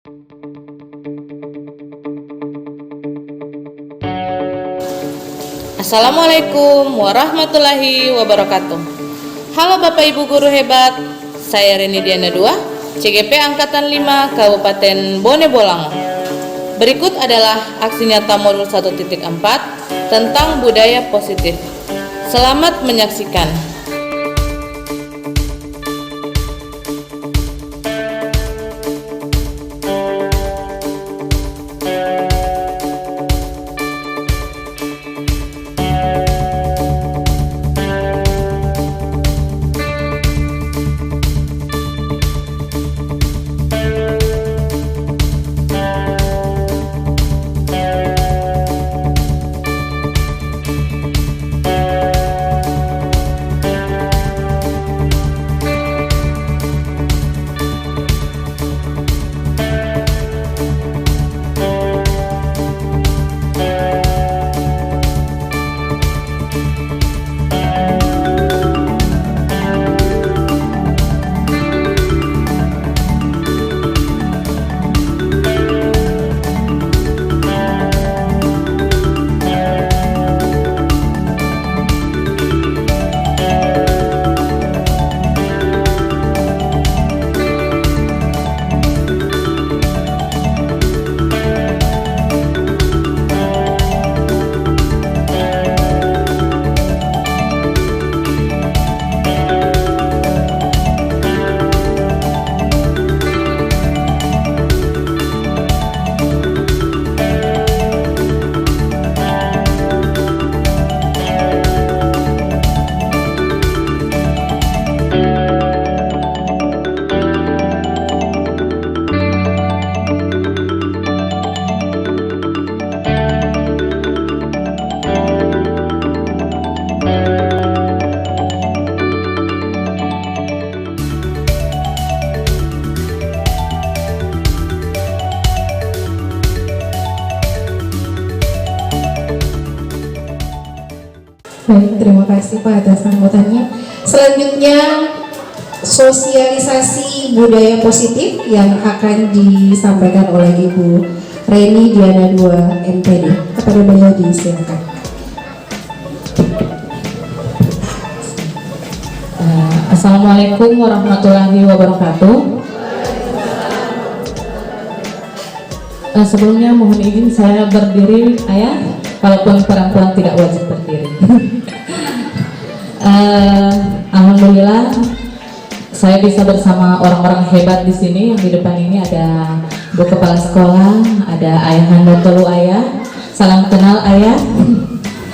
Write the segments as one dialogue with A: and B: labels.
A: Assalamualaikum warahmatullahi wabarakatuh. Halo Bapak Ibu guru hebat, saya Reni Diana 2, CGP Angkatan 5 Kabupaten Bone Bolango. Berikut adalah aksi nyata modul 1.4 tentang budaya positif. Selamat menyaksikan.
B: Baik, terima kasih Pak atas sambutannya. Selanjutnya sosialisasi budaya positif yang akan disampaikan oleh Ibu Reni Diana 2 MPD. Kepada beliau disilakan.
A: Assalamualaikum warahmatullahi wabarakatuh. Sebelumnya mohon izin saya berdiri, ayah, walaupun perempuan tidak wajib berdiri. Alhamdulillah saya bisa bersama orang-orang hebat di sini. Yang di depan ini ada Bu Kepala Sekolah, ada Ayah Handotolu Ayah, salam kenal Ayah.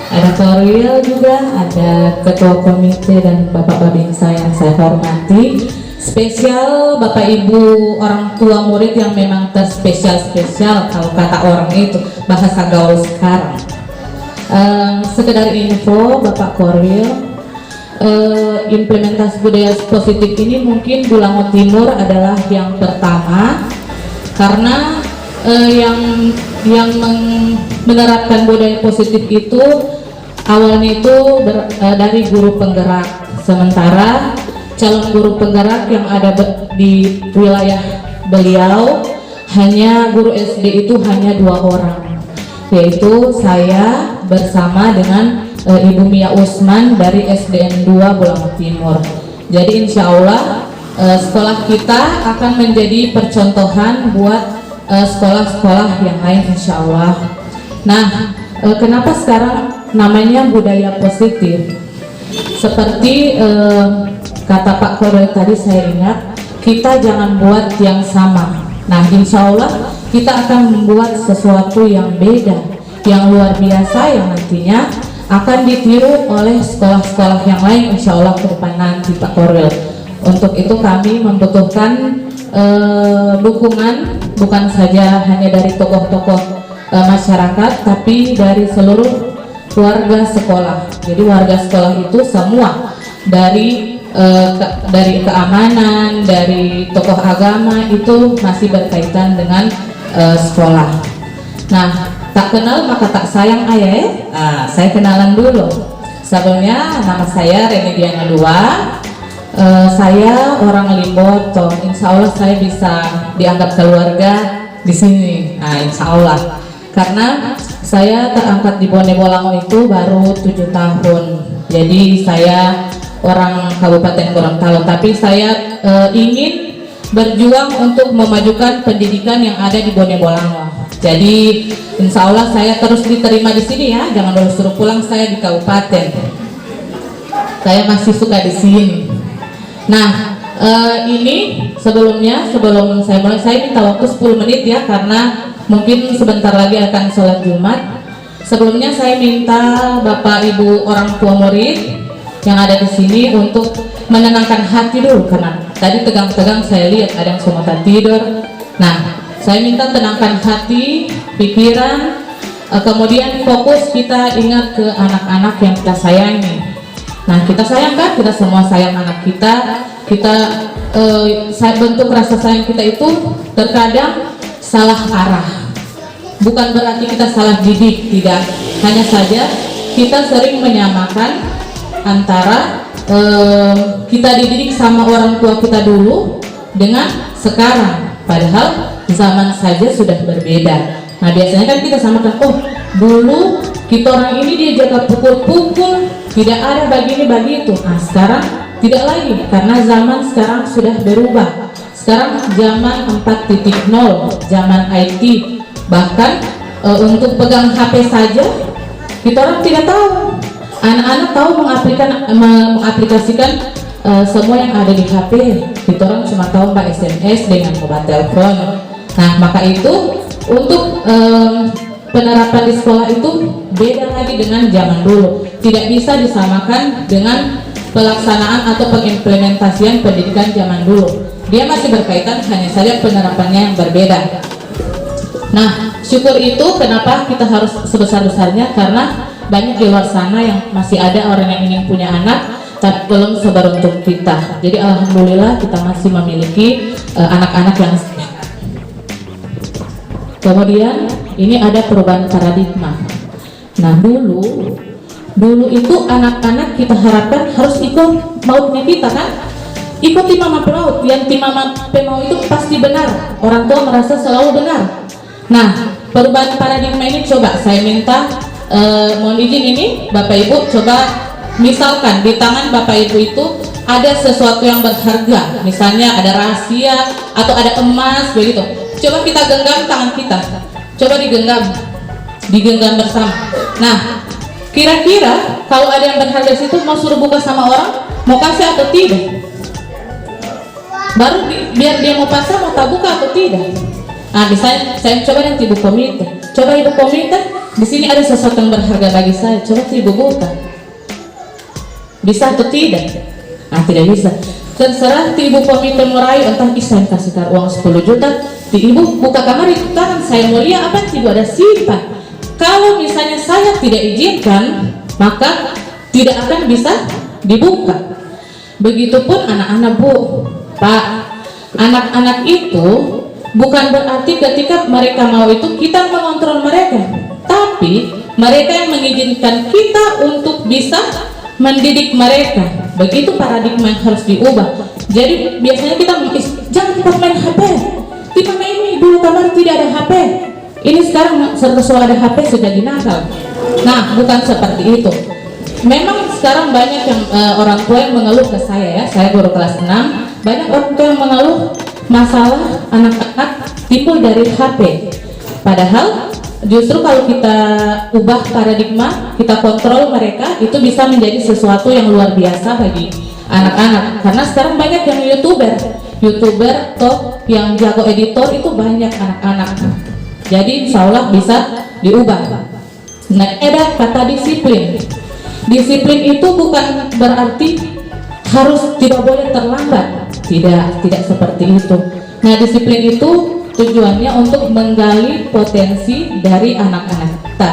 A: Ada Korwil juga, ada Ketua Komite dan Bapak Babinsa yang saya hormati. Spesial Bapak Ibu orang tua murid yang memang terspesial-spesial kalau kata orang itu bahasa gaul sekarang. Sekedar info Bapak Korwil, implementasi budaya positif ini mungkin Bolango Timur adalah yang pertama, karena yang menerapkan budaya positif itu awalnya itu dari guru penggerak, sementara calon guru penggerak yang ada di wilayah beliau hanya guru SD itu hanya 2 orang, yaitu saya bersama dengan Ibu Mia Usman dari SDN 2 Bolango Timur. Jadi insya Allah sekolah kita akan menjadi percontohan buat sekolah-sekolah yang lain insya Allah. Nah, kenapa sekarang namanya budaya positif? Seperti kata Pak Korwil tadi, saya ingat, kita jangan buat yang sama. Nah, insya Allah kita akan membuat sesuatu yang beda, yang luar biasa, yang nantinya akan ditiru oleh sekolah-sekolah yang lain insya Allah ke depan nanti Pak Korwil. Untuk itu kami membutuhkan dukungan bukan saja hanya dari tokoh-tokoh masyarakat, tapi dari seluruh warga sekolah. Jadi warga sekolah itu semua dari keamanan, dari tokoh agama itu masih berkaitan dengan sekolah. Nah, tak kenal maka tak sayang ayah ya. Saya kenalan dulu. Sebelumnya nama saya Reni Diana 2. Saya orang Limboto, insya Allah saya bisa dianggap keluarga di sini. Nah, insya Allah, karena saya terangkat di Bone Bolango itu baru 7 tahun. Jadi saya orang Kabupaten Gorontalo, tapi saya ingin berjuang untuk memajukan pendidikan yang ada di Bone Bolango. Jadi insya Allah saya terus diterima di sini ya, jangan dulu suruh pulang saya di kabupaten. Saya masih suka di sini. Nah, ini sebelum saya mulai, saya minta waktu 10 menit ya, karena mungkin sebentar lagi akan sholat Jumat. Sebelumnya saya minta Bapak Ibu orang tua murid yang ada di sini untuk menenangkan hati dulu, karena tadi tegang-tegang saya lihat ada yang semua tidur. Nah, saya minta tenangkan hati, pikiran, kemudian fokus kita ingat ke anak-anak yang kita sayangi. Nah, kita sayangkan, kita semua sayang anak kita. Bentuk rasa sayang kita itu terkadang salah arah. Bukan berarti kita salah didik, tidak. Hanya saja kita sering menyamakan antara kita dididik sama orang tua kita dulu dengan sekarang. Padahal zaman saja sudah berbeda. Nah, biasanya kan kita samakan, oh dulu kita orang ini dia jaga pukul-pukul, tidak ada begini begitu. Nah, sekarang tidak lagi, karena zaman sekarang sudah berubah. Sekarang zaman 4.0, zaman IT. Bahkan untuk pegang HP saja kita orang tidak tahu. Anak-anak tahu mengaplikasikan semua yang ada di HP. Kita orang cuma tahu Mbak SMS dengan mobile telepon. Nah, maka itu untuk penerapan di sekolah itu beda lagi dengan zaman dulu. Tidak bisa disamakan dengan pelaksanaan atau pengimplementasian pendidikan zaman dulu. Dia masih berkaitan, hanya saja penerapannya yang berbeda. Nah, syukur itu kenapa kita harus sebesar-besarnya, karena banyak di luar sana yang masih ada orang yang ingin punya anak tapi belum seberuntung kita. Jadi alhamdulillah kita masih memiliki anak-anak yang sehat. Kemudian ini ada perubahan paradigma. Nah, dulu itu anak-anak kita harapkan harus ikut maunya kita kan, ikuti mama pelaut, yang ti mama pemau itu pasti benar, orang tua merasa selalu benar. Nah, perubahan paradigma ini coba saya minta, mohon izin ini Bapak Ibu, coba misalkan di tangan Bapak Ibu itu ada sesuatu yang berharga, misalnya ada rahasia atau ada emas begitu. Coba kita genggam tangan kita, coba digenggam bersama. Nah, kira-kira kalau ada yang berharga di situ mau suruh buka sama orang, mau kasih atau tidak? Baru biar dia mau pasang, mau tak buka atau tidak? Nah, misalnya saya coba nanti Ibu komite, coba Ibu komite, di sini ada sesuatu yang berharga bagi saya, coba Ibu buka, bisa atau tidak? Nah, tidak bisa. Terserah Ibu komite meraih, entah saya kasih uang 10 juta, Ibu buka kamar itu tangan saya mulia, apa Ibu ada simpan. Kalau misalnya saya tidak izinkan, maka tidak akan bisa dibuka. Begitupun anak-anak Bu, Pak, anak-anak itu bukan berarti ketika mereka mau itu kita mengontrol mereka, tapi mereka yang mengizinkan kita untuk bisa mendidik mereka. Begitu paradigma yang harus diubah. Jadi biasanya kita jangan cepat main HP. Di mana ini dulu kamar tidak ada HP. Ini sekarang setelah ada HP sudah dinakal. Nah, bukan seperti itu. Memang sekarang banyak yang orang tua yang mengeluh ke saya ya. Saya guru kelas 6. Banyak orang tua yang mengeluh masalah anak-anak timbul dari HP. Padahal justru kalau kita ubah paradigma, kita kontrol mereka, itu bisa menjadi sesuatu yang luar biasa bagi anak-anak. Karena sekarang banyak yang youtuber top yang jago editor itu banyak anak-anak. Jadi insya Allah bisa diubah. Nah, ada kata disiplin. Disiplin itu bukan berarti harus tidak boleh terlambat. Tidak seperti itu. Nah, disiplin itu tujuannya untuk menggali potensi dari anak-anak kita.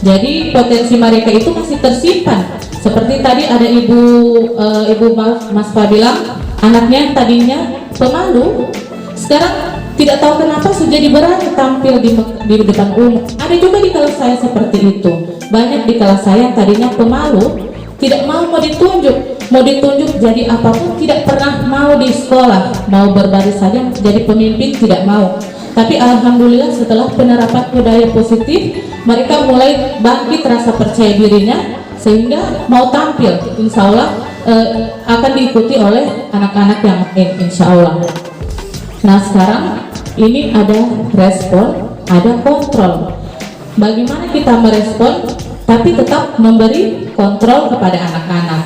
A: Jadi potensi mereka itu masih tersimpan. Seperti tadi ada ibu Mas Fa bilang, anaknya yang tadinya pemalu, sekarang tidak tahu kenapa jadi berani tampil di depan umum. Ada juga di kelas saya seperti itu. Banyak di kelas saya yang tadinya pemalu, tidak mau mau ditunjuk jadi apapun, tidak pernah mau di sekolah, mau berbaris saja jadi pemimpin tidak mau. Tapi alhamdulillah setelah penerapan budaya positif, mereka mulai bangkit rasa percaya dirinya sehingga mau tampil, insya Allah akan diikuti oleh anak-anak yang lain, insya Allah. Nah sekarang ini ada respon, ada kontrol. Bagaimana kita merespon tapi tetap memberi kontrol kepada anak-anak.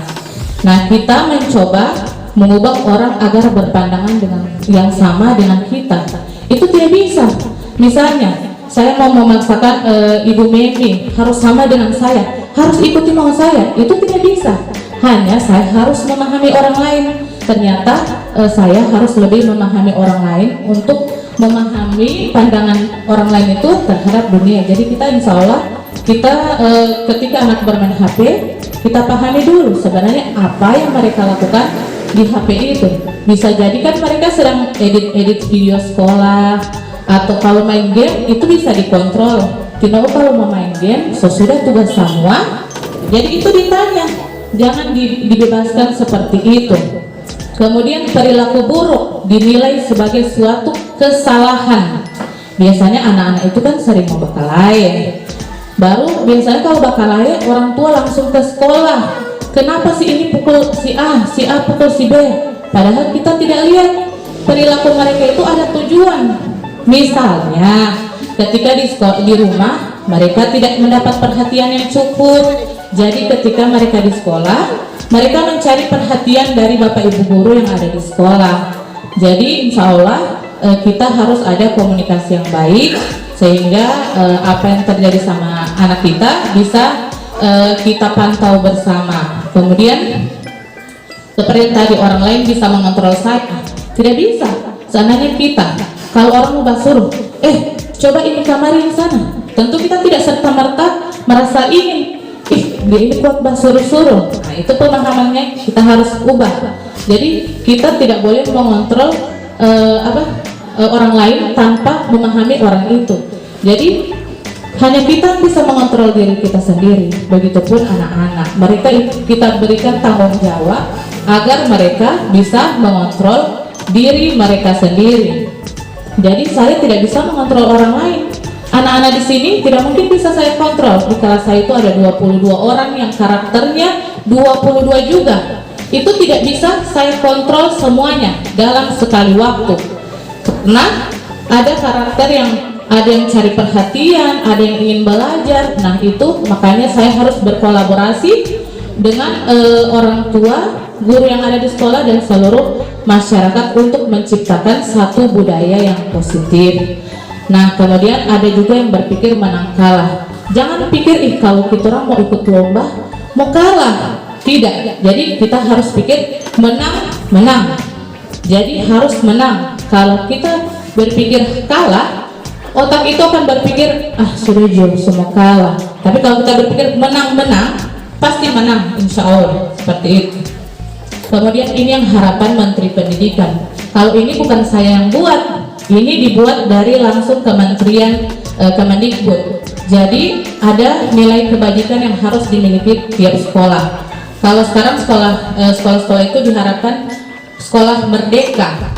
A: Nah kita mencoba mengubah orang agar berpandangan dengan yang sama dengan kita. Itu tidak bisa. Misalnya saya mau memaksakan Ibu Memi harus sama dengan saya, harus ikuti mau saya, itu tidak bisa. Hanya saya harus memahami orang lain. Ternyata saya harus lebih memahami orang lain untuk memahami pandangan orang lain itu terhadap dunia. Jadi kita insya Allah ketika anak bermain HP, kita pahami dulu sebenarnya apa yang mereka lakukan di HP itu. Bisa jadi kan mereka sedang edit video sekolah, atau kalau main game itu bisa dikontrol. Kalau mau main game sesudah tugas semua, jadi itu ditanya, jangan dibebaskan seperti itu. Kemudian perilaku buruk dinilai sebagai suatu kesalahan. Biasanya anak-anak itu kan sering membakalae. Baru biasanya kalau bakalae orang tua langsung ke sekolah. Kenapa si ini pukul si A pukul si B? Padahal kita tidak lihat perilaku mereka itu ada tujuan. Misalnya ketika di rumah mereka tidak mendapat perhatian yang cukup. Jadi ketika mereka di sekolah, mereka mencari perhatian dari Bapak Ibu guru yang ada di sekolah. Jadi insya Allah kita harus ada komunikasi yang baik sehingga apa yang terjadi sama anak kita bisa kita pantau bersama. Kemudian seperti tadi orang lain bisa mengontrol saya, tidak bisa. Seandainya kita kalau orang mau suruh, coba ini kamarin sana, tentu kita tidak serta-merta merasa ingin dia ini kuat suruh-suruh. Nah itu pemahamannya kita harus ubah. Jadi kita tidak boleh mengontrol orang lain tanpa memahami orang itu. Jadi hanya kita bisa mengontrol diri kita sendiri. Begitupun anak-anak, mereka kita berikan tanggung jawab agar mereka bisa mengontrol diri mereka sendiri. Jadi saya tidak bisa mengontrol orang lain. Anak-anak di sini tidak mungkin bisa saya kontrol. Di kelas saya itu ada 22 orang yang karakternya 22 juga. Itu tidak bisa saya kontrol semuanya dalam sekali waktu. Karena ada karakter yang ada yang cari perhatian, ada yang ingin belajar. Nah itu makanya saya harus berkolaborasi dengan orang tua, guru yang ada di sekolah dan seluruh masyarakat untuk menciptakan satu budaya yang positif. Nah kemudian ada juga yang berpikir menang kalah. Jangan pikir kalau kita orang mau ikut lomba mau kalah, tidak. Jadi kita harus pikir menang. Jadi harus menang. Kalau kita berpikir kalah, otak itu akan berpikir sudah jauh semua kalah. Tapi kalau kita berpikir menang pasti menang, insya Allah. Seperti itu. Kemudian ini yang harapan Menteri Pendidikan. Kalau ini bukan saya yang buat, ini dibuat dari langsung Kementerian Kemendikbud. Jadi ada nilai kebajikan yang harus dimiliki tiap sekolah. Kalau sekarang sekolah-sekolah itu diharapkan sekolah merdeka.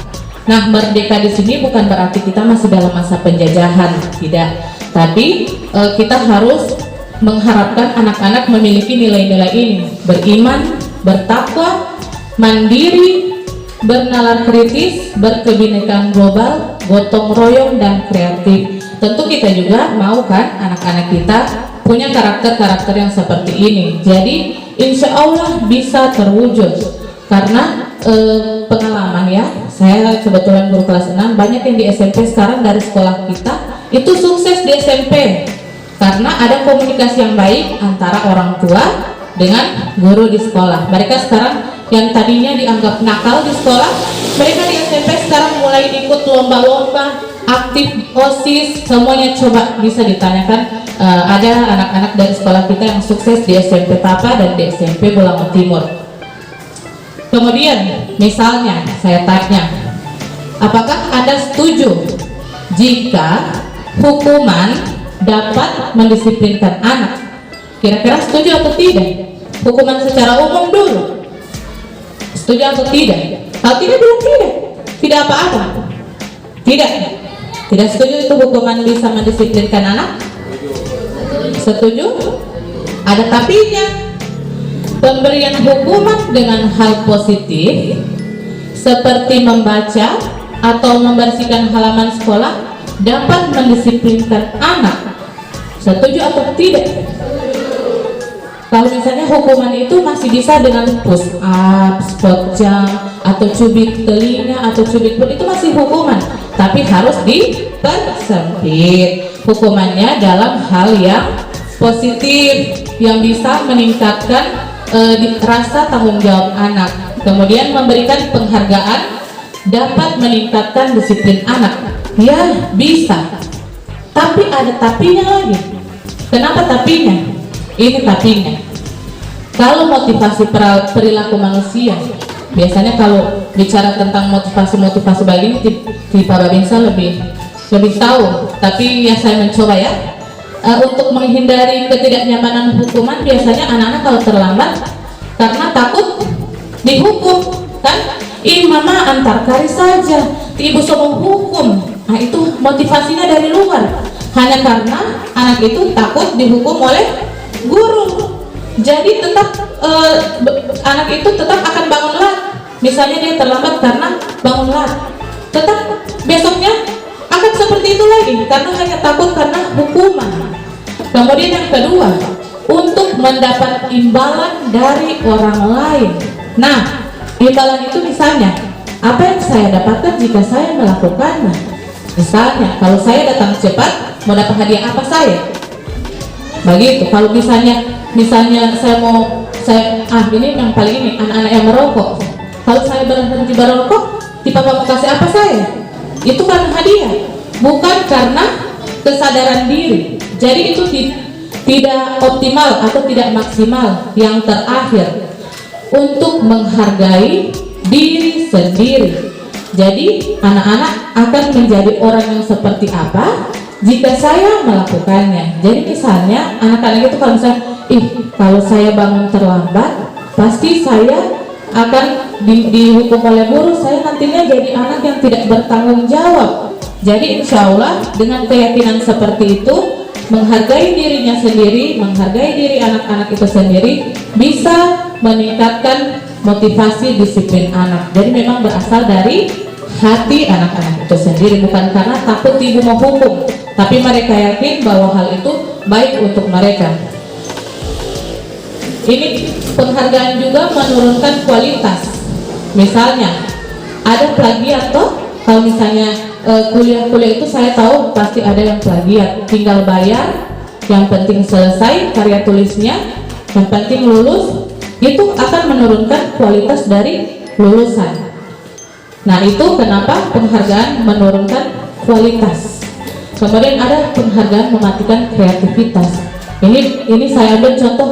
A: Nah, merdeka di sini bukan berarti kita masih dalam masa penjajahan, tidak. Tapi kita harus mengharapkan anak-anak memiliki nilai-nilai ini: beriman, bertakwa, mandiri, bernalar kritis, berkebinekaan global, gotong royong, dan kreatif. Tentu kita juga mau kan anak-anak kita punya karakter-karakter yang seperti ini. Jadi insya Allah bisa terwujud. Karena pengalaman ya, saya kebetulan guru kelas 6, banyak yang di SMP sekarang dari sekolah kita itu sukses di SMP karena ada komunikasi yang baik antara orang tua dengan guru di sekolah. Mereka sekarang yang tadinya dianggap nakal di sekolah, mereka di SMP sekarang mulai ikut lomba-lomba, aktif OSIS, semuanya. Coba bisa ditanyakan, ada anak-anak dari sekolah kita yang sukses di SMP Papa dan di SMP Bulangon Timur. Kemudian misalnya saya tanya, apakah Anda setuju jika hukuman dapat mendisiplinkan anak? Kira-kira setuju atau tidak? hukuman secara umum dulu. Setuju atau tidak? Kalau tidak bilang tidak, tidak apa-apa. Tidak setuju itu hukuman bisa mendisiplinkan anak? Setuju? Ada tapinya. Pemberian hukuman dengan hal positif seperti membaca atau membersihkan halaman sekolah dapat mendisiplinkan anak. Setuju atau tidak? Kalau misalnya hukuman itu masih bisa dengan push up, spot jump, atau cubit telinga, atau cubit perut, itu masih hukuman, tapi harus dipersempit hukumannya dalam hal yang positif, yang bisa meningkatkan rasa tanggung jawab anak. Kemudian memberikan penghargaan dapat meningkatkan disiplin anak. Ya bisa, tapi ada tapinya lagi. Kenapa tapinya? Ini tapinya. Kalau motivasi perilaku manusia, biasanya kalau bicara tentang motivasi begini, di Pak Babinsa lebih tahu. Tapi ya saya mencoba ya. Untuk menghindari ketidaknyamanan hukuman, biasanya anak-anak kalau terlambat karena takut dihukum, kan? Mama antar kari saja, ibu semua hukum. Nah itu motivasinya dari luar, hanya karena anak itu takut dihukum oleh guru. Jadi tetap anak itu tetap akan bangun lat. Misalnya dia terlambat karena bangun lat, tetap besoknya akan seperti itu lagi karena hanya takut karena hukuman. Kemudian yang kedua, untuk mendapat imbalan dari orang lain. Nah, imbalan itu misalnya apa yang saya dapatkan jika saya melakukannya. Misalnya kalau saya datang cepat, mau dapat hadiah apa saya? Begitu. Kalau misalnya ini yang paling ini anak-anak yang merokok. Kalau saya berhenti merokok, Bapak mau kasih apa saya? Itu kan hadiah, bukan karena kesadaran diri. Jadi itu tidak optimal atau tidak maksimal. Yang terakhir, untuk menghargai diri sendiri. Jadi anak-anak akan menjadi orang yang seperti apa jika saya melakukannya. Jadi misalnya anak-anak itu kalau misalnya, kalau saya bangun terlambat, pasti saya akan dihukum oleh guru, saya nantinya jadi anak yang tidak bertanggung jawab. Jadi insya Allah dengan keyakinan seperti itu, menghargai dirinya sendiri, menghargai diri anak-anak itu sendiri, bisa meningkatkan motivasi disiplin anak. Jadi memang berasal dari hati anak-anak itu sendiri, bukan karena takut ibu mau hukum, tapi mereka yakin bahwa hal itu baik untuk mereka. Ini penghargaan juga menurunkan kualitas. Misalnya ada plagiat toh, kalau misalnya kuliah-kuliah itu saya tahu pasti ada yang plagiat, tinggal bayar, yang penting selesai karya tulisnya, yang penting lulus, itu akan menurunkan kualitas dari lulusan. Nah itu kenapa penghargaan menurunkan kualitas. Kemudian ada penghargaan mematikan kreativitas. Ini saya ambil contoh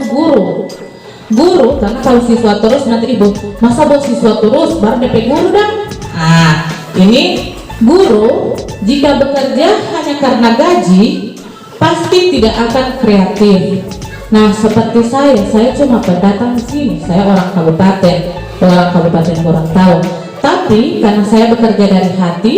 A: guru, karena kalau siswa terus nanti ibu, masa buat siswa terus baru DP guru dong. Nah ini guru jika bekerja hanya karena gaji pasti tidak akan kreatif. Nah seperti saya cuma pendatang sini, saya orang kabupaten kurang tahu. Tapi karena saya bekerja dari hati,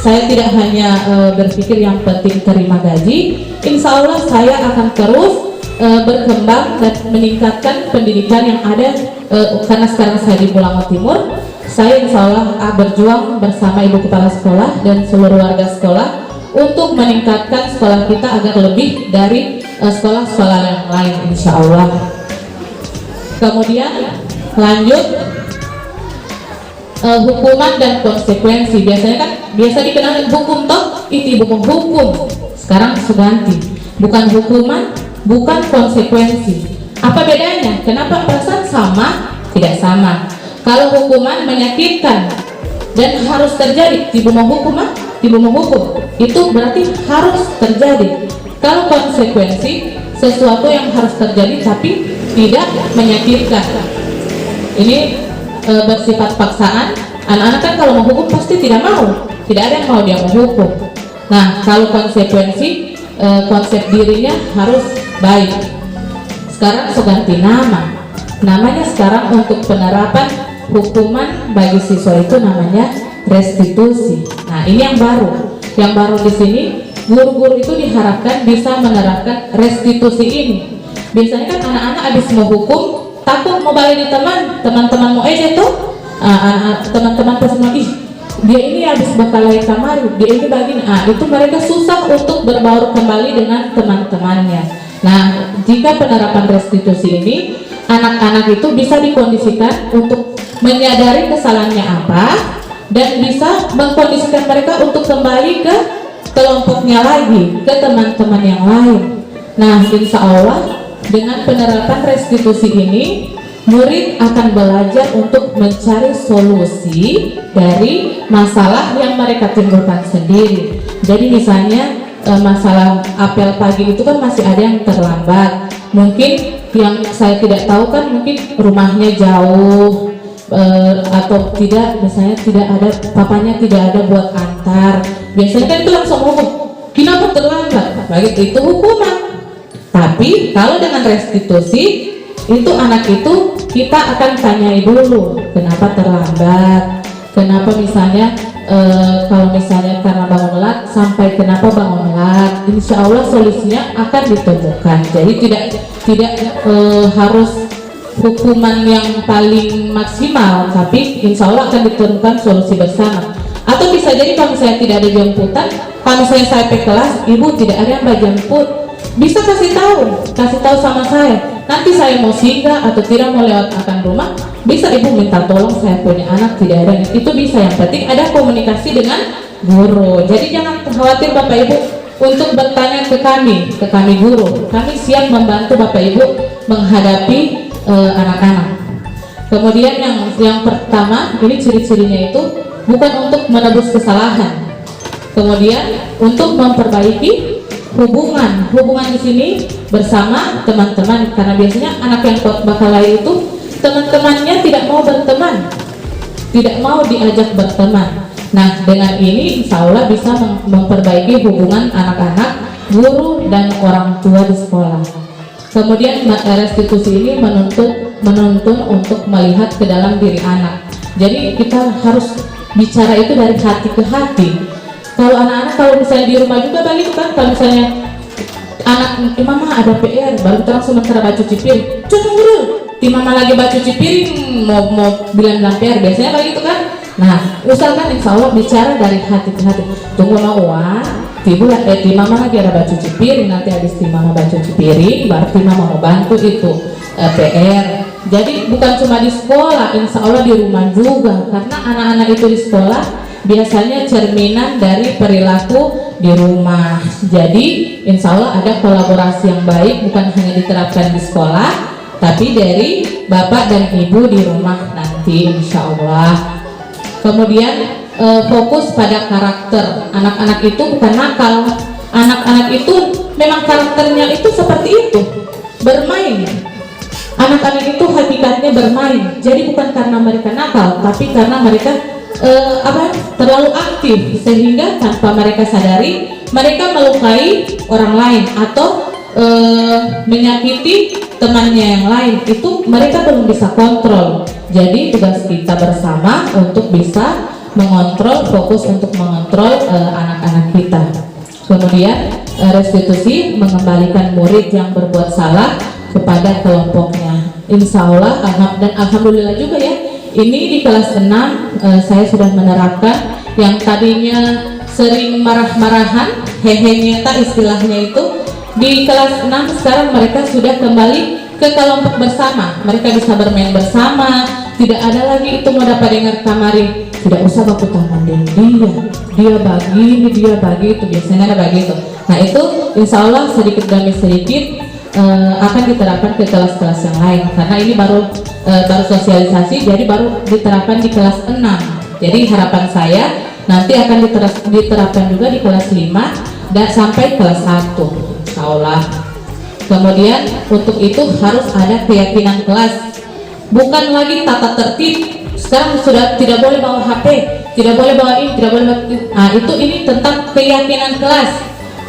A: saya tidak hanya berpikir yang penting terima gaji. Insya Allah saya akan terus berkembang dan meningkatkan pendidikan yang ada. Karena sekarang saya di Bulango Timur, saya insya Allah berjuang bersama ibu kepala sekolah dan seluruh warga sekolah untuk meningkatkan sekolah kita agar lebih dari sekolah-sekolah yang lain insya Allah. Kemudian lanjut, hukuman dan konsekuensi. Biasanya kan biasa dikenal hukum toh, itu ibu menghukum. Sekarang ganti, bukan hukuman, bukan konsekuensi. Apa bedanya? Kenapa perasaan sama? Tidak sama. Kalau hukuman menyakitkan dan harus terjadi, ibu menghukum, itu berarti harus terjadi. Kalau konsekuensi, sesuatu yang harus terjadi tapi tidak menyakitkan. Ini bersifat paksaan. Anak-anak kan kalau menghukum pasti tidak mau, tidak ada yang mau dia menghukum. Nah kalau konsekuensi, konsep dirinya harus baik. Sekarang ganti nama, Namanya sekarang untuk penerapan hukuman bagi siswa itu namanya restitusi. Nah, ini yang baru. Yang baru di sini, guru-guru itu diharapkan bisa menerapkan restitusi ini. Biasanya kan anak-anak habis mau hukum, takut mau balik di teman-teman mau aja tuh, teman-teman pas mau, ih dia ini habis berkelahi kamar, dia ini begini. Itu mereka susah untuk berbaur kembali dengan teman-temannya. Nah, jika penerapan restitusi ini, anak-anak itu bisa dikondisikan untuk menyadari kesalahannya apa dan bisa mengkondisikan mereka untuk kembali ke kelompoknya lagi, ke teman-teman yang lain. Nah, insya Allah dengan penerapan restitusi ini, murid akan belajar untuk mencari solusi dari masalah yang mereka timbulkan sendiri. Jadi misalnya masalah apel pagi itu kan masih ada yang terlambat. Mungkin yang saya tidak tahu kan mungkin rumahnya jauh, atau tidak, misalnya tidak ada, papanya tidak ada buat antar. Biasanya kan itu langsung hukum, kenapa terlambat, begitu, itu hukuman. Tapi kalau dengan restitusi itu anak itu kita akan tanyai dulu kenapa terlambat, kenapa misalnya kalau misalnya karena bangun telat sampai kenapa bangun telat. Insya Allah solusinya akan ditemukan. Jadi tidak harus hukuman yang paling maksimal, tapi insya Allah akan ditemukan solusi bersama. Atau bisa jadi kalau misalnya tidak ada jemputan, kalau misalnya saya ke kelas, ibu tidak ada yang jemput, bisa kasih tahu sama saya. Nanti saya mau singgah atau tidak mau lewat akan rumah, bisa ibu minta tolong, saya punya anak tidak ada. Itu bisa, yang penting ada komunikasi dengan guru. Jadi jangan khawatir Bapak Ibu untuk bertanya ke kami guru. Kami siap membantu Bapak Ibu menghadapi anak-anak. Kemudian yang pertama, ini ciri-cirinya itu bukan untuk menebus kesalahan. Kemudian untuk memperbaiki hubungan di sini bersama teman-teman, karena biasanya anak yang berkelahi itu teman-temannya tidak mau berteman, tidak mau diajak berteman. Nah, dengan ini insya Allah bisa memperbaiki hubungan anak-anak, guru dan orang tua di sekolah. Kemudian restitusi ini menuntun untuk melihat ke dalam diri anak. Jadi kita harus bicara itu dari hati ke hati. Kalau anak-anak, kalau misalnya di rumah juga begitu kan, kalau misalnya anak mama ada PR, baru kita langsung sementara cuci piring, tunggu di mama lagi cuci piring mau bilang PR, biasanya begitu kan. Nah, usahakan insya Allah bicara dari hati ke hati. Tunggu wah, di mama lagi ada cuci piring, nanti habis di mama cuci piring, berarti mama mau bantu itu PR. Jadi bukan cuma di sekolah, insya Allah di rumah juga, karena anak-anak itu di sekolah biasanya cerminan dari perilaku di rumah. Jadi insya Allah ada kolaborasi yang baik, bukan hanya diterapkan di sekolah, tapi dari bapak dan ibu di rumah nanti insya Allah. Kemudian fokus pada karakter. Anak-anak itu bukan nakal, anak-anak itu memang karakternya itu seperti itu, bermain. Anak-anak itu hakikatnya bermain. Jadi bukan karena mereka nakal, tapi karena mereka terlalu aktif, sehingga tanpa mereka sadari mereka melukai orang lain atau menyakiti temannya yang lain. Itu mereka belum bisa kontrol. Jadi tugas kita bersama untuk bisa mengontrol, fokus untuk mengontrol anak-anak kita. Kemudian restitusi mengembalikan murid yang berbuat salah kepada kelompoknya. Insya Allah dan alhamdulillah juga ya, ini di kelas 6 saya sudah menerapkan yang tadinya sering marah-marahan, hehe-nyeta istilahnya itu, di kelas 6 sekarang mereka sudah kembali ke kelompok bersama. Mereka bisa bermain bersama, tidak ada lagi itu mau dapat dengar kamari, tidak usah baku tangan dia bagi itu, biasanya ada begitu. Nah itu insya Allah sedikit demi sedikit akan diterapkan ke kelas-kelas yang lain, karena ini baru sosialisasi, jadi baru diterapkan di kelas 6. Jadi harapan saya nanti akan diterapkan juga di kelas 5 dan sampai kelas 1 insya Allah. Kemudian untuk itu harus ada keyakinan kelas, bukan lagi tata tertib. Sekarang sudah tidak boleh bawa HP, tidak boleh bawa ini, tidak boleh bawa itu. Nah itu, ini tentang keyakinan kelas.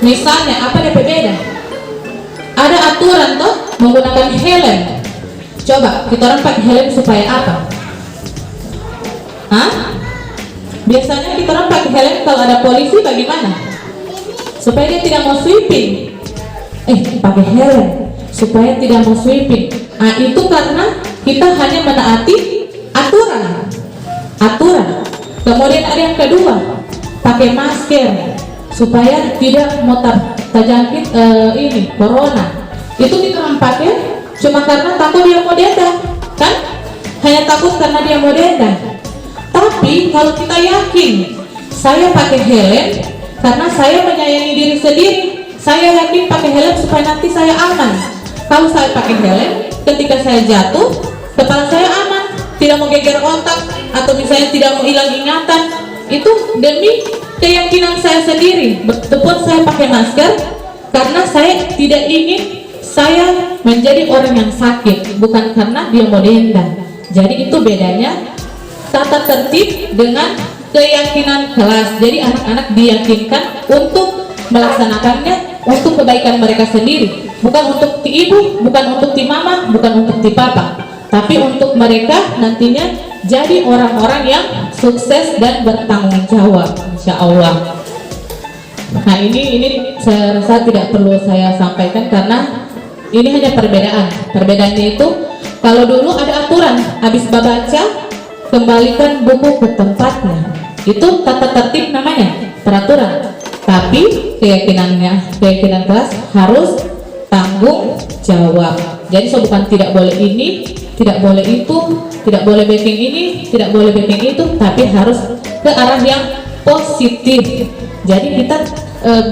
A: Misalnya apa DP beda? Ada aturan toh menggunakan helm. Coba kita orang pakai helm supaya apa? Hah? Biasanya kita orang pakai helm kalau ada polisi bagaimana? Supaya dia tidak mau sweeping. Pakai helm supaya tidak mau sweeping. Nah, itu karena kita hanya menaati aturan. Kemudian ada yang kedua, pakai masker supaya tidak mau terjangkit corona. Itu kita orang pakai cuma karena takut dia mau denda, kan? Hanya takut karena dia mau denda. Tapi kalau kita yakin, saya pakai helm karena saya menyayangi diri sendiri. Saya yakin pakai helm supaya nanti saya aman. Kalau saya pakai helm, ketika saya jatuh, kepala saya aman, tidak mau geger otak atau misalnya tidak mau hilang ingatan. Itu demi keyakinan saya sendiri. Betapapun saya pakai masker karena saya tidak ingin saya menjadi orang yang sakit, bukan karena dia mau denda. Jadi itu bedanya tata tertib dengan keyakinan kelas. Jadi anak-anak diyakinkan untuk melaksanakannya untuk kebaikan mereka sendiri, bukan untuk ti ibu, bukan untuk ti mama, bukan untuk ti papa, tapi untuk mereka nantinya jadi orang-orang yang sukses dan bertanggung jawab, insya Allah. Nah ini saya rasa tidak perlu saya sampaikan karena ini hanya perbedaan. Perbedaannya itu kalau dulu ada aturan, habis baca kembalikan buku ke tempatnya. Itu tata tertib namanya, peraturan. Tapi keyakinan kelas harus tanggung jawab. Jadi bukan tidak boleh ini, tidak boleh itu, tidak boleh backing ini, tidak boleh backing itu, tapi harus ke arah yang positif. Jadi kita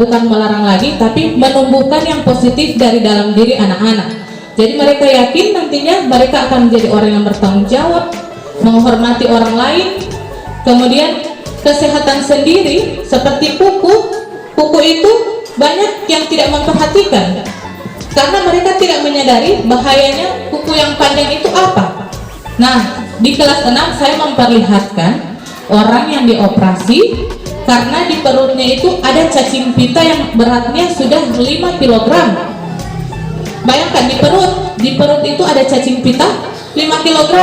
A: bukan melarang lagi, tapi menumbuhkan yang positif dari dalam diri anak-anak. Jadi mereka yakin nantinya mereka akan menjadi orang yang bertanggung jawab, menghormati orang lain. Kemudian kesehatan sendiri seperti kuku itu banyak yang tidak memperhatikan karena mereka tidak menyadari bahayanya kuku yang panjang itu apa. Nah, di kelas 6 saya memperlihatkan orang yang dioperasi karena di perutnya itu ada cacing pita yang beratnya sudah 5 kg. Bayangkan di perut itu ada cacing pita 5 kg,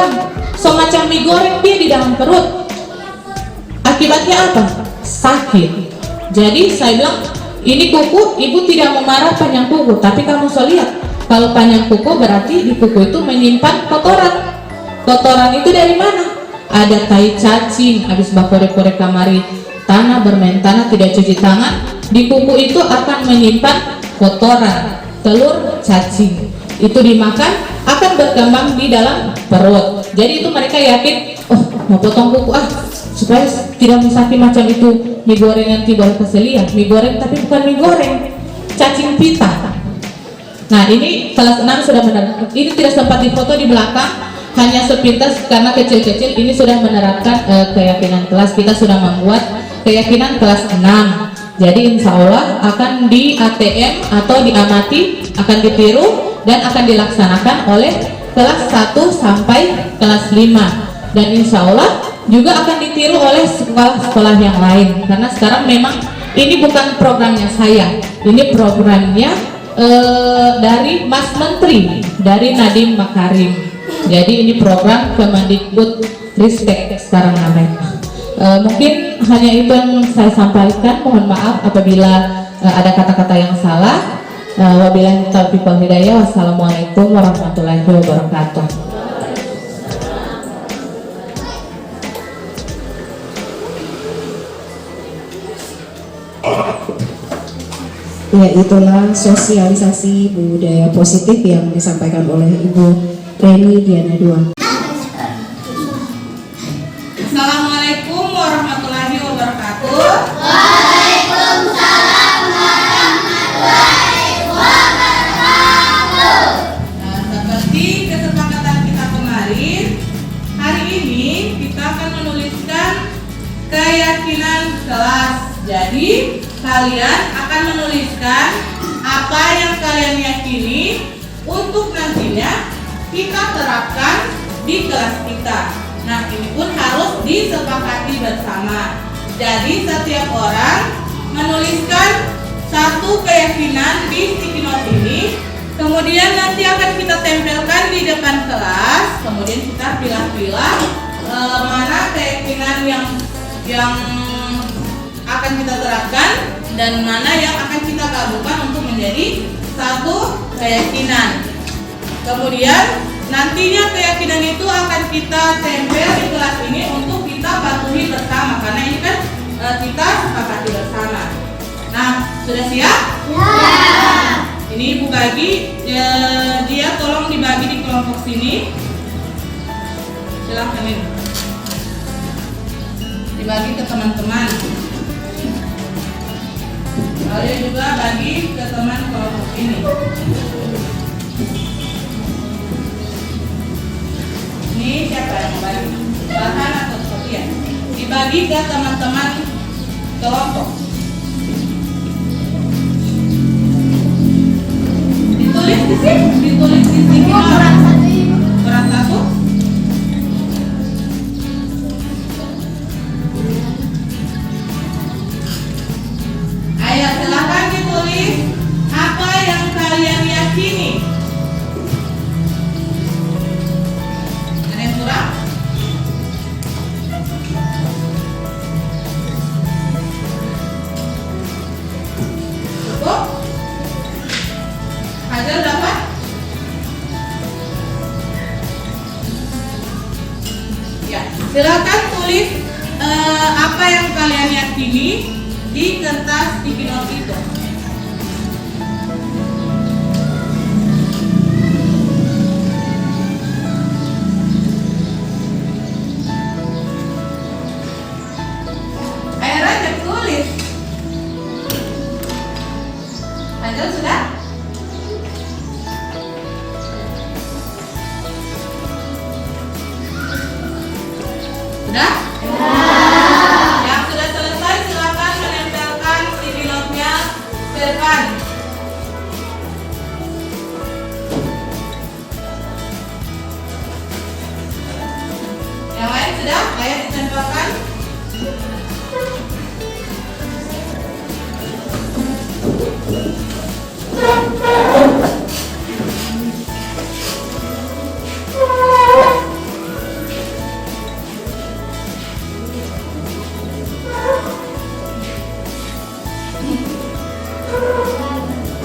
A: semacam mie goreng dia di dalam perut. Akibatnya apa? Sakit. Jadi saya bilang, ini kuku, ibu tidak memarah panjang kuku, tapi kamu lihat, kalau panjang kuku berarti di kuku itu menyimpan kotoran. Kotoran itu dari mana? Ada tai cacing, habis bakore-kore kamari tanah, bermain tanah, tidak cuci tangan, di kuku itu akan menyimpan kotoran, telur cacing. Itu dimakan akan berkembang di dalam perut. Jadi itu mereka yakin, mau potong kuku supaya tidak sakit macam itu. Mie goreng yang tidak keselia, mie goreng tapi bukan mie goreng, cacing pita. Nah ini kelas 6 sudah menerapkan. Ini tidak sempat difoto di belakang, hanya sepintas karena kecil-kecil. Ini sudah menerapkan keyakinan kelas. Kita sudah membuat keyakinan kelas 6. Jadi insya Allah akan di ATM atau diamati, akan ditiru dan akan dilaksanakan oleh kelas 1 sampai kelas 5. Dan insya Allah juga akan ditiru oleh sekolah-sekolah yang lain. Karena sekarang memang ini bukan programnya saya, ini programnya dari Mas Menteri, dari Nadiem Makarim. Jadi ini program Kemendikbud Ristek sekarang namanya. Mungkin hanya itu yang saya sampaikan. Mohon maaf apabila ada kata-kata yang salah. Wabillahi taufiq wal hidayah. Wassalamualaikum warahmatullahi wabarakatuh.
B: Ya, itulah sosialisasi budaya positif yang disampaikan oleh Ibu Reni Diana II.
A: Assalamualaikum warahmatullahi wabarakatuh.
C: Waalaikumsalam warahmatullahi wabarakatuh.
A: Nah, seperti kesepakatan kita kemarin, hari ini kita akan menuliskan keyakinan kelas. Jadi kalian akan menuliskan apa yang kalian yakini untuk nantinya kita terapkan di kelas kita. Nah, ini pun harus disepakati bersama. Jadi setiap orang menuliskan satu keyakinan di sticky note ini, kemudian nanti akan kita tempelkan di di depan kelas, kemudian kita pilah-pilah mana keyakinan yang akan kita terapkan dan mana yang akan kita gabungkan untuk menjadi satu keyakinan. Kemudian nantinya keyakinan itu akan kita tempel di kelas ini untuk kita patuhi bersama, karena ini kan kita sepakati bersama. Nah, sudah siap?
C: Ya.
A: Ini Ibu bagi, dia tolong dibagi di kelompok sini. Silahkan ini dibagi ke teman-teman. Kalian juga bagi ke teman kelompok ini. Ini siapa yang mau bagi? Bahan atau Sofia? Dibagi ke teman-teman kelompok. Ditulis di sini. Ditulis di sini.
C: Kurang satu Ibu.
A: Kurang satu. Ayo silakan ditulis apa yang kalian yakini. Ada yang kurang? Cukup? Hajar dapat? Ya, silakan tulis apa yang kalian yakini di kertas sticky note itu. Ayo Raja tulis. Hajar sudah? Sudah? Yang sudah selesai silakan menempelkan sticky note-nya ke depan. Yang lain sudah? Ayo ditempelkan.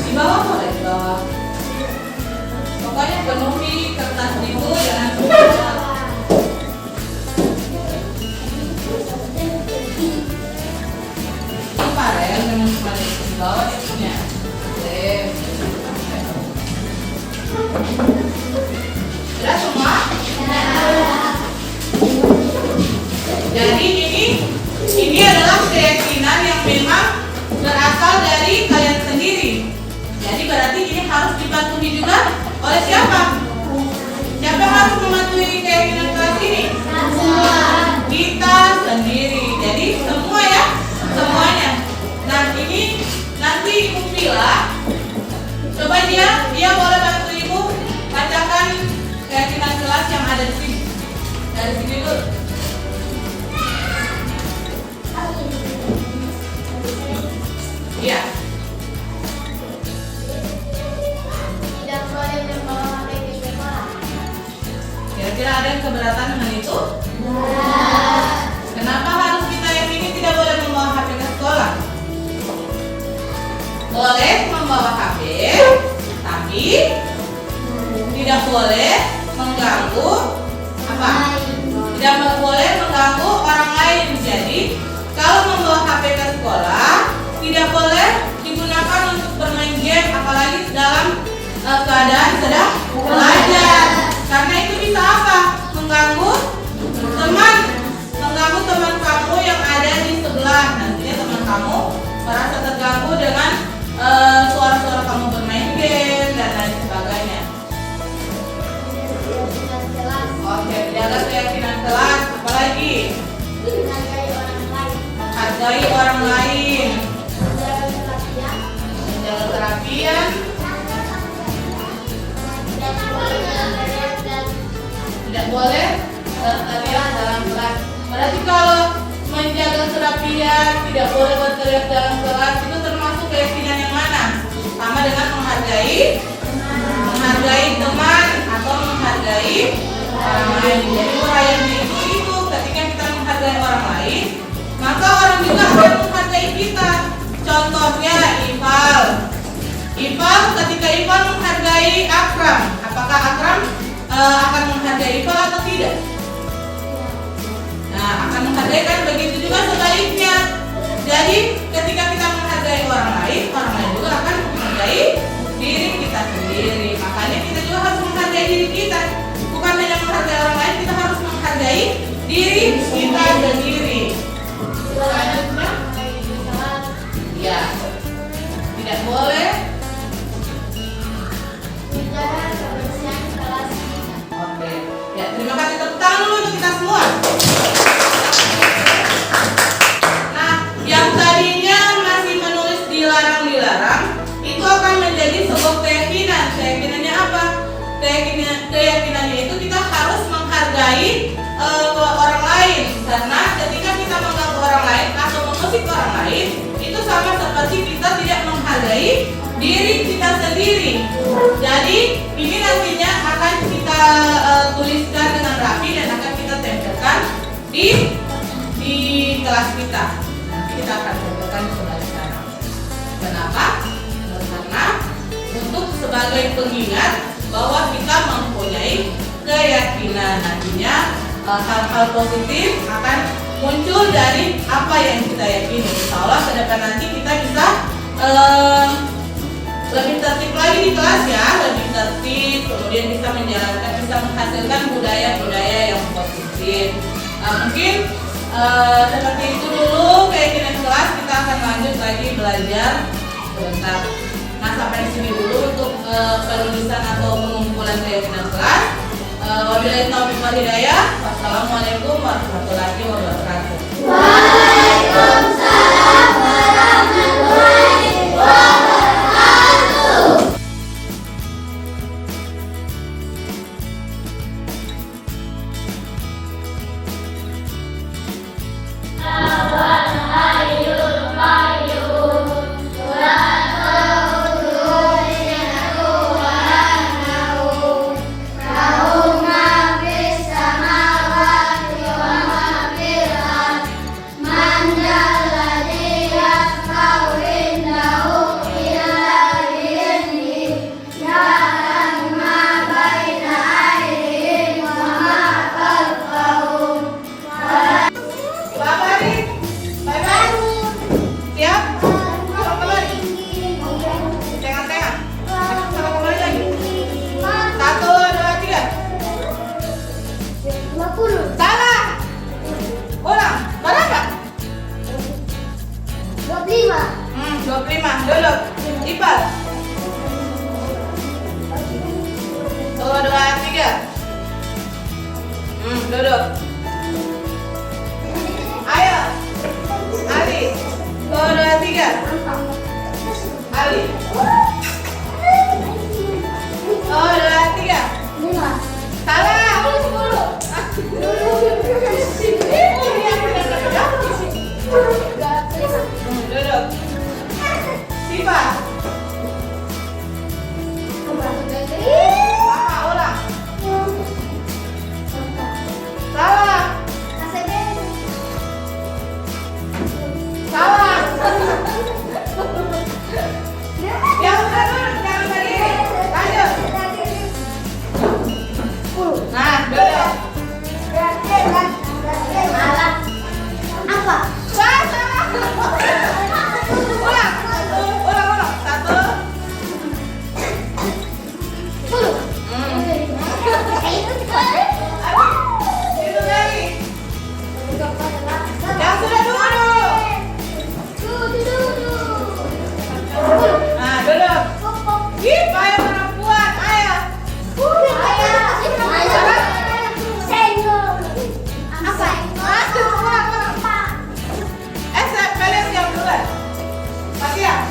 A: Di bawah boleh, di bawah. Pokoknya penuhi kertas itu dengan semua. Ini Farel dengan semuanya di bawah dia punya. Sudah semua? Jadi ini adalah keyakinan yang memang berasal dari kalian sendiri. Jadi berarti ini harus dipatuhi juga oleh siapa? Siapa yang harus mematuhi keyakinan kelas ini? Kita sendiri. Jadi semua ya, semuanya. Nah ini nanti Ibu Vila, coba dia boleh bantu Ibu bacakan keyakinan kelas yang ada di sini. Dari sini dulu. Iya.
C: Tidak boleh membawa HP ke sekolah.
A: Kira-kira ada yang keberatan dengan itu? Kenapa harus kita yakini tidak boleh membawa HP ke sekolah? Boleh membawa HP, tapi tidak boleh mengganggu apa? Tidak boleh mengganggu orang lain. Jadi kalau membawa HP ke sekolah tidak boleh digunakan untuk bermain game, apalagi dalam keadaan sedang belajar, karena itu bisa apa? Mengganggu teman kamu yang ada di sebelah. Nantinya teman kamu merasa terganggu dengan suara-suara kamu bermain game dan lain sebagainya. Oke, jaga keyakinan kelas. Apalagi? Menghargai orang lain. Menjaga kerapian. Tidak boleh berteriak dalam kelas. Berarti kalau menjaga kerapian, tidak boleh berteriak dalam kelas, itu termasuk keyakinan yang mana? Sama dengan menghargai teman atau menghargai orang lain. Jadi uraiannya itu ketika kita menghargai orang lain, maka orang juga akan menghargai kita. Contohnya Ipal. Ipal ketika Ipal menghargai Akram, apakah Akram akan menghargai Ipal atau tidak? Nah, akan menghargai kan, begitu juga sebaliknya. Jadi ketika kita menghargai orang lain juga akan menghargai diri kita sendiri. Makanya kita juga harus menghargai diri kita. Bukan hanya menghargai orang lain, kita harus menghargai diri kita sendiri. Selanjutnya, ya, tidak boleh
C: menjaga kebersihan kelas kita.
A: Oke, ya terima kasih, tepuk tangan dulu untuk kita semua. Nah, yang tadinya masih menulis dilarang, itu akan menjadi sebuah keyakinan. Keyakinannya apa? Keyakinannya itu kita harus menghargai orang lain, karena ketika kita mengganggu orang lain atau mengusik orang lain, itu sama seperti kita tidak menghargai diri kita sendiri. Jadi ini nantinya akan kita tuliskan dengan rapi dan akan kita tempelkan di kelas kita. Nanti kita akan tempelkan sebagai cara. Kenapa? Karena untuk sebagai pengingat bahwa kita mempunyai keyakinan, nantinya hal-hal positif akan muncul dari apa yang kita yakini. Insya Allah ke depan nanti kita bisa lebih tertib lagi di kelas ya, lebih tertib, kemudian bisa menjalankan, bisa menghasilkan budaya-budaya yang positif. Mungkin seperti itu dulu keyakinan kelas, kita akan lanjut lagi belajar sebentar. Nah, sampai di sini dulu untuk penulisan atau pengumpulan keyakinan kelas. Wabillahi taufiq wal hidayah. Wassalamualaikum warahmatullahi wabarakatuh.
C: Waalaikumsalam warahmatullahi wabarakatuh.
A: Duduk. Ayo, Ali. 1, 2, 3. Ali. 1, 2, 3. Salah. Duduk. Siapa? Ulang. Salah. Salah. Yang benar, jangan berdiri. Lanjut. Nah, duduk.
C: Salah. Apa?
A: Salah. Ulang. Ulang. 1. Itu lagi. Yang sudah duduk. Nah, duduk. Ih, ayo perempuan, ayo. Kalian jam duluan. Pasti ya?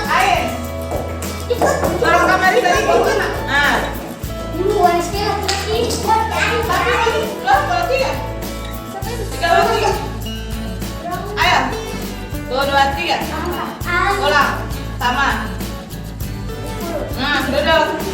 A: Ayo. Orang kamar tadi gimana? Nah. Loh, kalau 3. 3 lagi. Ayo. 2, 2, 3. Ulang. pertama. Nah, duduk.